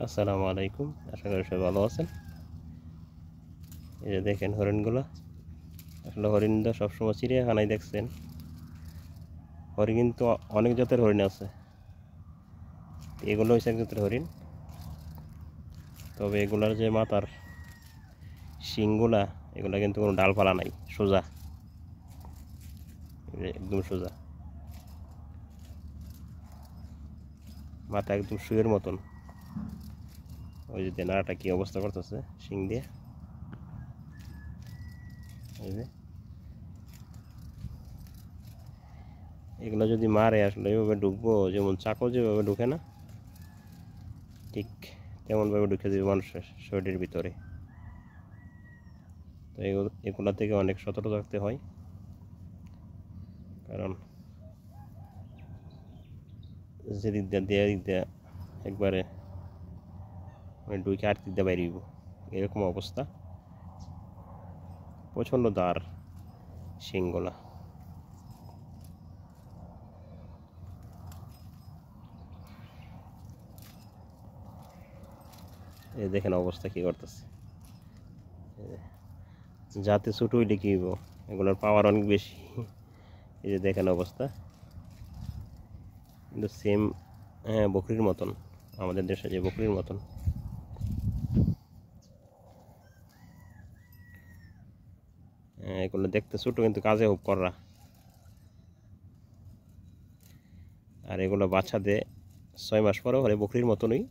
আসসালামু আলাইকুম, আশা করি সবাই ভালো আছেন। এই যে দেখেন হরিণগুলো, আসলে হরিণ তো সবসময় চিড়িয়াখানায় দেখছেন। হরিণ কিন্তু অনেক জাতের হরিণ আছে, এগুলো হচ্ছে এক জাতের হরিণ। তবে এগুলার যে মাথার শিংগুলা, এগুলা কিন্তু কোনো ডালপালা নাই, সোজা, একদম সোজা মাথা, একদম শুয়ের মতন। ওই যে নাড়াটা কি অবস্থা করতেছে শিং দিয়ে, এই যে এগুলো যদি মারে আসলে এইভাবে ঢুকবো, যেমন চাকু যেভাবে ঢুকে না, ঠিক তেমনভাবে ঢুকে যাবে মানুষের শরীরের ভিতরে। তো এগুলা থেকে অনেক সতর্ক থাকতে হয়, কারণ যেদিক দিয়ে দিক দিয়ে একবারে মানে ডুইকে আর দিক দিয়ে বাইরিব, এরকম অবস্থা। প্রচণ্ড দাঁড় শিংগুলা। এই দেখেন অবস্থা কী করতেছে। যাতে ছোটো হইলে কী হইব, এগুলোর পাওয়ার অনেক বেশি। এই যে দেখেন অবস্থা, কিন্তু সেম, হ্যাঁ, বকরির মতন, আমাদের দেশে যে বকরির মতন। এগুলো দেখতে ছোটো কিন্তু কাজে খুব কড়া। আর এগুলো বাচ্চা দেয় 6 মাস পরে হলে বকরির মতনই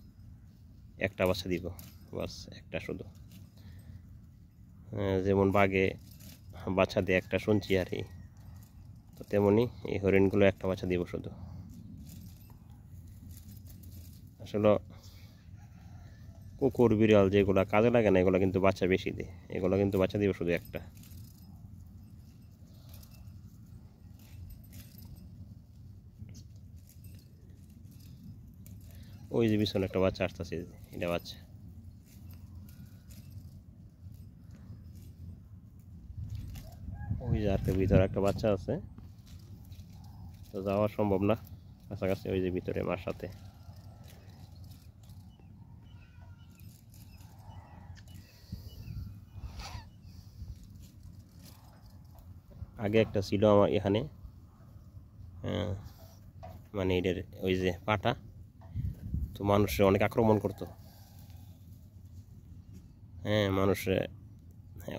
একটা বাচ্চা দিব, বাস একটা শুধু। যেমন বাঘে বাচ্চা দিয়ে একটা শুনছি আর কি, তো তেমনি এই হরিণগুলো একটা বাচ্চা দিব শুধু। আসলে কুকুর বিড়াল যেগুলো কাজে লাগে না, এগুলো কিন্তু বাচ্চা বেশি দেয়, এগুলো কিন্তু বাচ্চা দিব শুধু একটা। ওই যে পিছনে একটা বাচ্চা আসতেছে, এটা বাচ্চা। ওই যে আরেকটা ভিতরে একটা বাচ্চা আছে, তো যাওয়া সম্ভব না কাছাকাছি। ওই যে ভিতরে মার সাথে। আগে একটা ছিল আমার এখানে, মানে এদের ওই যে পাটা, তো মানুষের অনেক আক্রমণ করতো। হ্যাঁ, মানুষের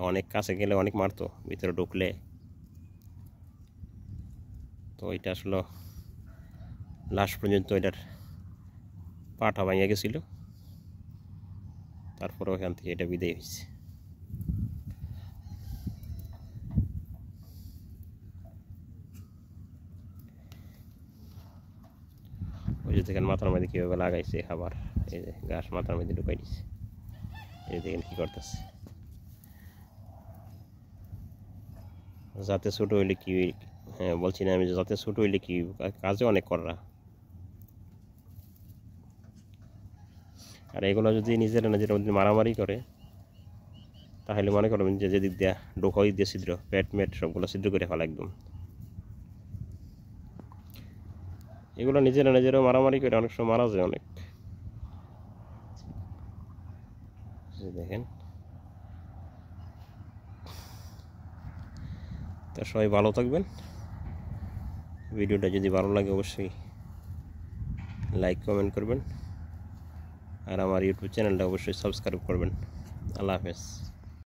অনেক কাছে গেলে অনেক মারতো, ভিতরে ঢুকলে। তো এটা আসলে লাস্ট পর্যন্ত এটার পাটা ভাঙিয়া গেছিল, তারপরে ওখান থেকে এটা বিদায় হয়েছে। ওই যে দেখেন মাথার মধ্যে কীভাবে লাগাইছে খাবার, এই যে ঘাস মাথার মধ্যে ঢুকাই দিচ্ছে। এই দেখেন কী করতেছে। যাতে ছোটো হইলে কি, হ্যাঁ বলছি না আমি, যাতে ছোটো হইলে কি, কাজে অনেক করা। আর এগুলো যদি নিজেরা মধ্যে মারামারি করে, তাহলে মনে করবেন যে যেদিক দিয়া ঢোকা ওই দিয়ে ছিদ্র, পেট মেট সবগুলো ছিদ্র করে ফেলা একদম। এগুলো নিজেরা মারামারি করে অনেক সময় মারা যায় অনেক। দেখেন, তা সবাই ভালো থাকবেন। ভিডিওটা যদি ভালো লাগে অবশ্যই লাইক কমেন্ট করবেন, আর আমার ইউটিউব চ্যানেলটা অবশ্যই সাবস্ক্রাইব করবেন। আল্লাহ হাফেজ।